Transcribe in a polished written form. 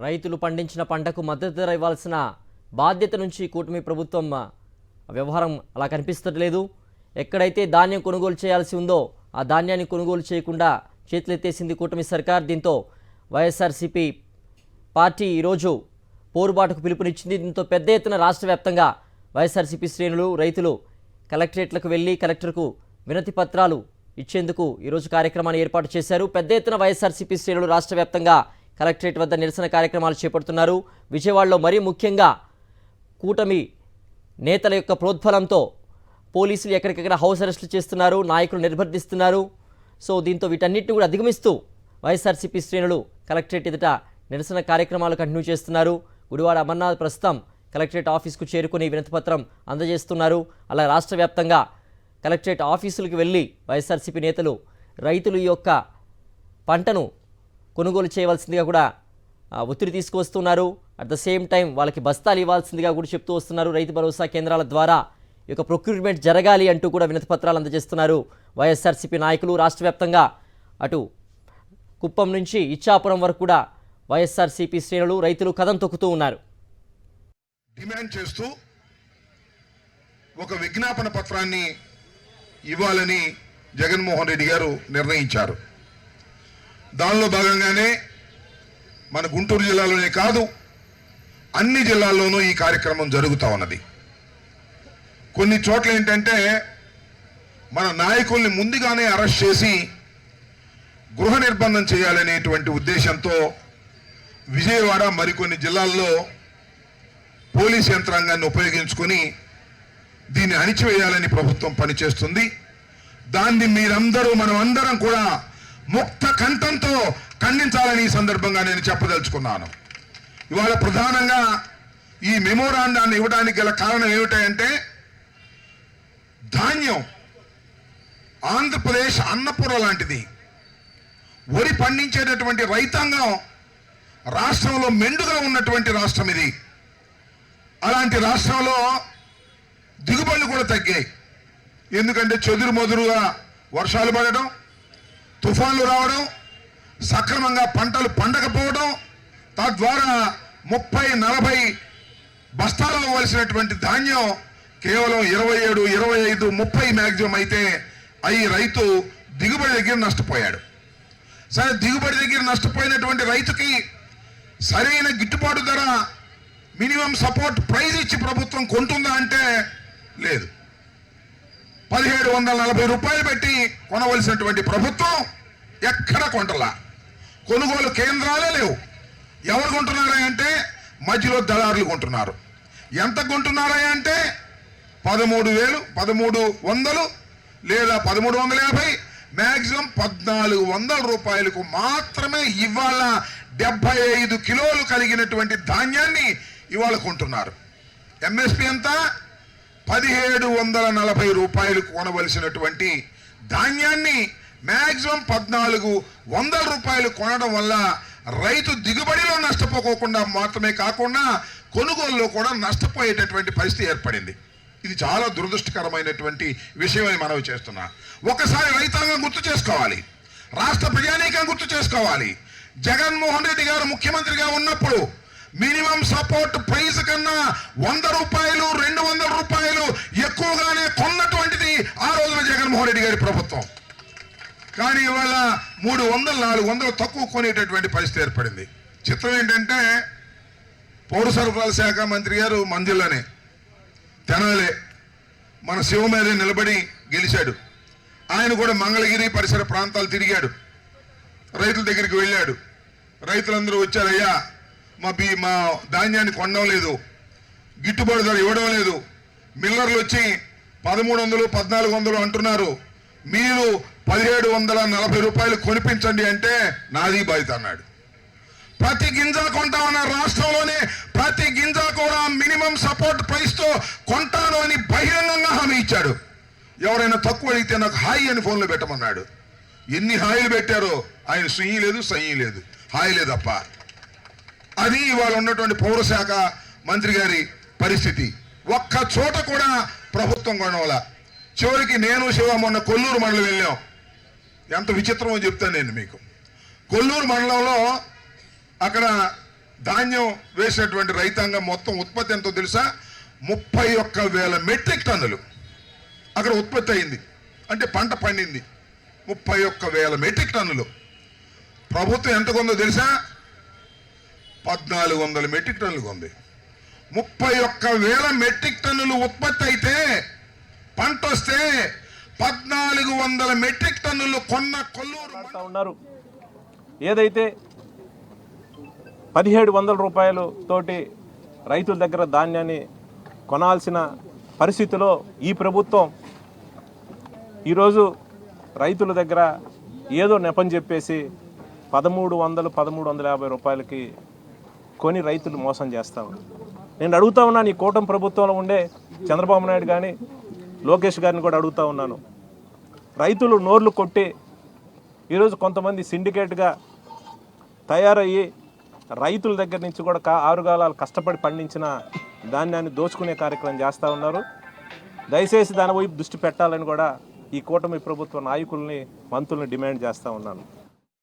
రైతులు పండించిన పంటకు మద్దతు ధర ఇవ్వాల్సిన బాధ్యత నుంచి కూటమి ప్రభుత్వం వ్యవహారం అలా కనిపిస్తలేదు. ఎక్కడైతే ధాన్యం కొనుగోలు చేయాల్సి ఉందో ఆ ధాన్యాన్ని కొనుగోలు చేయకుండా చేతులెత్తేసింది కూటమి సర్కార్. దీంతో వైఎస్ఆర్సీపీ పార్టీ ఈరోజు పోరుబాటుకు పిలుపునిచ్చింది. దీంతో పెద్ద ఎత్తున రాష్ట్ర వ్యాప్తంగా వైఎస్ఆర్సీపీ శ్రేణులు రైతులు కలెక్టరేట్లకు వెళ్లి కలెక్టర్కు వినతి పత్రాలు ఇచ్చేందుకు ఈరోజు కార్యక్రమాన్ని ఏర్పాటు చేశారు. పెద్ద ఎత్తున వైఎస్ఆర్సీపీ శ్రేణులు రాష్ట్ర వ్యాప్తంగా కలెక్టరేట్ వద్ద నిరసన కార్యక్రమాలు చేపడుతున్నారు. విజయవాడలో మరీ ముఖ్యంగా కూటమి నేతల యొక్క ప్రోద్బలంతో పోలీసులు ఎక్కడికెక్కడ హౌస్ అరెస్టులు చేస్తున్నారు, నాయకులు నిర్బంధిస్తున్నారు. సో దీంతో వీటన్నిటిని కూడా అధిగమిస్తూ వైఎస్ఆర్సీపీ శ్రేణులు కలెక్టరేట్ ఎదుట నిరసన కార్యక్రమాలు కంటిన్యూ చేస్తున్నారు. గుడివాడ అమర్నాథ్ ప్రస్తుతం కలెక్టరేట్ ఆఫీస్కు చేరుకుని వినతిపత్రం అందజేస్తున్నారు. అలా రాష్ట్ర వ్యాప్తంగా కలెక్టరేట్ ఆఫీసులకు వెళ్ళి వైఎస్ఆర్సీపీ నేతలు రైతులు ఈ యొక్క పంటను కొనుగోలు చేయవలసిందిగా కూడా ఒత్తిడి తీసుకువస్తున్నారు. అట్ ద సేమ్ టైం వాళ్ళకి బస్తాలు ఇవ్వాల్సిందిగా కూడా చెప్తూ వస్తున్నారు. రైతు భరోసా కేంద్రాల ద్వారా ఈ యొక్క ప్రొక్యూర్మెంట్ జరగాలి అంటూ కూడా వినతిపత్రాలు అందజేస్తున్నారు వైఎస్ఆర్సీపీ నాయకులు. రాష్ట్ర వ్యాప్తంగా అటు కుప్పం నుంచి ఇచ్చాపురం వరకు కూడా వైఎస్ఆర్సీపీ శ్రేణులు రైతులు కదం తొక్కుతూ ఉన్నారు. డిమాండ్ చేస్తూ ఒక విజ్ఞాపన పత్రాన్ని ఇవ్వాలని జగన్మోహన్ రెడ్డి గారు నిర్ణయించారు. దానిలో భాగంగానే మన గుంటూరు జిల్లాలోనే కాదు అన్ని జిల్లాల్లోనూ ఈ కార్యక్రమం జరుగుతూ ఉన్నది. కొన్ని చోట్ల ఏంటంటే మన నాయకుల్ని ముందుగానే అరెస్ట్ చేసి గృహ నిర్బంధం చేయాలనేటువంటి ఉద్దేశంతో విజయవాడ మరికొన్ని జిల్లాల్లో పోలీస్ యంత్రాంగాన్ని ఉపయోగించుకొని దీన్ని అణిచివేయాలని ప్రభుత్వం పనిచేస్తుంది. దాన్ని మీరందరూ మనమందరం కూడా ముక్త కంఠంతో ఖండించాలని ఈ సందర్భంగా నేను చెప్పదలుచుకున్నాను. ఇవాళ ప్రధానంగా ఈ మెమోరాండాన్ని ఇవ్వడానికి గల కారణం ఏమిటంటే ధాన్యం ఆంధ్రప్రదేశ్ అన్నపూర లాంటిది. వరి పండించేటటువంటి రైతాంగం రాష్ట్రంలో మెండుగా ఉన్నటువంటి రాష్ట్రం ఇది. అలాంటి రాష్ట్రంలో దిగుబడులు కూడా తగ్గాయి. ఎందుకంటే చెదురు మొదురుగా వర్షాలు పడడం, తుఫాన్లు రావడం, సక్రమంగా పంటలు పండకపోవడం, తద్వారా 30-40 బస్తాలు ఇవ్వాల్సినటువంటి ధాన్యం కేవలం 27, 25, 30 మ్యాక్సిమం అయితే అయి రైతు దిగుబడి దగ్గర నష్టపోయాడు. సరే, దిగుబడి దగ్గర నష్టపోయినటువంటి రైతుకి సరైన గిట్టుబాటు ధర మినిమం సపోర్ట్ ప్రైజ్ ఇచ్చి ప్రభుత్వం కొంటుందా అంటే లేదు. 1740 రూపాయలు పెట్టి కొనవలసినటువంటి ప్రభుత్వం ఎక్కడ కొంటలా. కొనుగోలు కేంద్రాలే లేవు. ఎవరు కొంటున్నారా అంటే మధ్యలో దళారులు కొంటున్నారు. ఎంత కొంటున్నారా అంటే 13,000, 1300 లేదా 1350, మ్యాక్సిమం 1400 రూపాయలకు మాత్రమే ఇవాళ 75 కిలోలు కలిగినటువంటి ధాన్యాన్ని ఇవాళ కొంటున్నారు. ఎంఎస్పి ఎంత? 1740 రూపాయలు కొనవలసినటువంటి ధాన్యాన్ని మ్యాక్సిమం 1400 రూపాయలు కొనడం వల్ల రైతు దిగుబడిలో నష్టపోకుండా మాత్రమే కాకుండా కొనుగోలులో కూడా నష్టపోయేటటువంటి పరిస్థితి ఏర్పడింది. ఇది చాలా దురదృష్టకరమైనటువంటి విషయం అని మనవి చేస్తున్నా. ఒకసారి రైతాంగం గుర్తు చేసుకోవాలి, రాష్ట్ర ప్రజానీకం గుర్తు చేసుకోవాలి. జగన్మోహన్ రెడ్డి గారు ముఖ్యమంత్రిగా ఉన్నప్పుడు మినిమం సపోర్ట్ ప్రైస్ కన్నా 100 రూపాయలు 200 రూపాయలు ఎక్కువగానే కొన్నటువంటిది ఆ రోజున జగన్మోహన్ రెడ్డి గారి ప్రభుత్వం. కానీ ఇవాళ 300-400 తక్కువ కొనేటటువంటి పరిస్థితి ఏర్పడింది. చిత్రం ఏంటంటే పౌర సరఫరాల శాఖ మంత్రి గారు మన జిల్లానే తెనాలే మన శివ మీద నిలబడి గెలిచాడు. ఆయన కూడా మంగళగిరి పరిసర ప్రాంతాలు తిరిగాడు, రైతుల దగ్గరికి వెళ్ళాడు. రైతులందరూ వచ్చారయ్యా, మా ధాన్యాన్ని కొనడం లేదు, గిట్టుబాటు ధర ఇవ్వడం లేదు, మిల్లర్లు వచ్చి 1300, 1400 అంటున్నారు, మీరు 1740 రూపాయలు కొనిపించండి అంటే నాది బాధ్యత అన్నాడు. ప్రతి గింజ కొంటామన్న రాష్ట్రంలోనే ప్రతి గింజ కూడా మినిమం సపోర్ట్ ప్రైస్ తో కొంటాను అని బహిరంగంగా హామీ ఇచ్చాడు. ఎవరైనా తక్కువ అడిగితే నాకు హాయి అని ఫోన్లో పెట్టమన్నాడు. ఎన్ని హాయిలు పెట్టారో ఆయన సుయ్యి లేదు, సయ్యి లేదు, హాయి లేదప్ప. అది ఇవాళ ఉన్నటువంటి పౌరశాఖ మంత్రి గారి పరిస్థితి. ఒక్క చోట కూడా ప్రభుత్వం కొనవల. చివరికి నేను శివ మొన్న కొల్లూరు మండలం వెళ్ళాం. ఎంత విచిత్రమో చెప్తాను నేను మీకు. కొల్లూరు మండలంలో అక్కడ ధాన్యం వేసినటువంటి రైతాంగం మొత్తం ఉత్పత్తి ఎంతో తెలుసా? 31,000 మెట్రిక్ టన్నులు అక్కడ ఉత్పత్తి అయింది. అంటే పంట పండింది 31,000 మెట్రిక్ టన్నులు. ప్రభుత్వం ఎంత కొందో తెలుసా? 1,400 మెట్రిక్ టన్నులు కొంది. 31,000 మెట్రిక్ టన్నులు ఉత్పత్తి అయితే పంట వస్తే 1,400 మెట్రిక్ టన్నులు కొన్న కొల్లూరు ఉన్నారు. ఏదైతే 1,700 రూపాయలు తోటి రైతుల దగ్గర ధాన్యాన్ని కొనాల్సిన పరిస్థితిలో ఈ ప్రభుత్వం ఈరోజు రైతుల దగ్గర ఏదో నెపం చెప్పేసి 1,300, 1,350 రూపాయలకి కొని రైతులు మోసం చేస్తా ఉన్నారు. నేను అడుగుతా ఉన్నాను, ఈ కూటమి ప్రభుత్వంలో ఉండే చంద్రబాబు నాయుడు కానీ లోకేష్ గారిని కూడా అడుగుతా ఉన్నాను. రైతులు నోర్లు కొట్టి ఈరోజు కొంతమంది సిండికేట్గా తయారయ్యి రైతుల దగ్గర నుంచి కూడా ఆరుగాలాలు కష్టపడి పండించిన ధాన్యాన్ని దోచుకునే కార్యక్రమం చేస్తూ ఉన్నారు. దయచేసి దాని వైపు దృష్టి పెట్టాలని కూడా ఈ కూటమి ప్రభుత్వ నాయకుల్ని, మంత్రుల్ని డిమాండ్ చేస్తూ ఉన్నాను.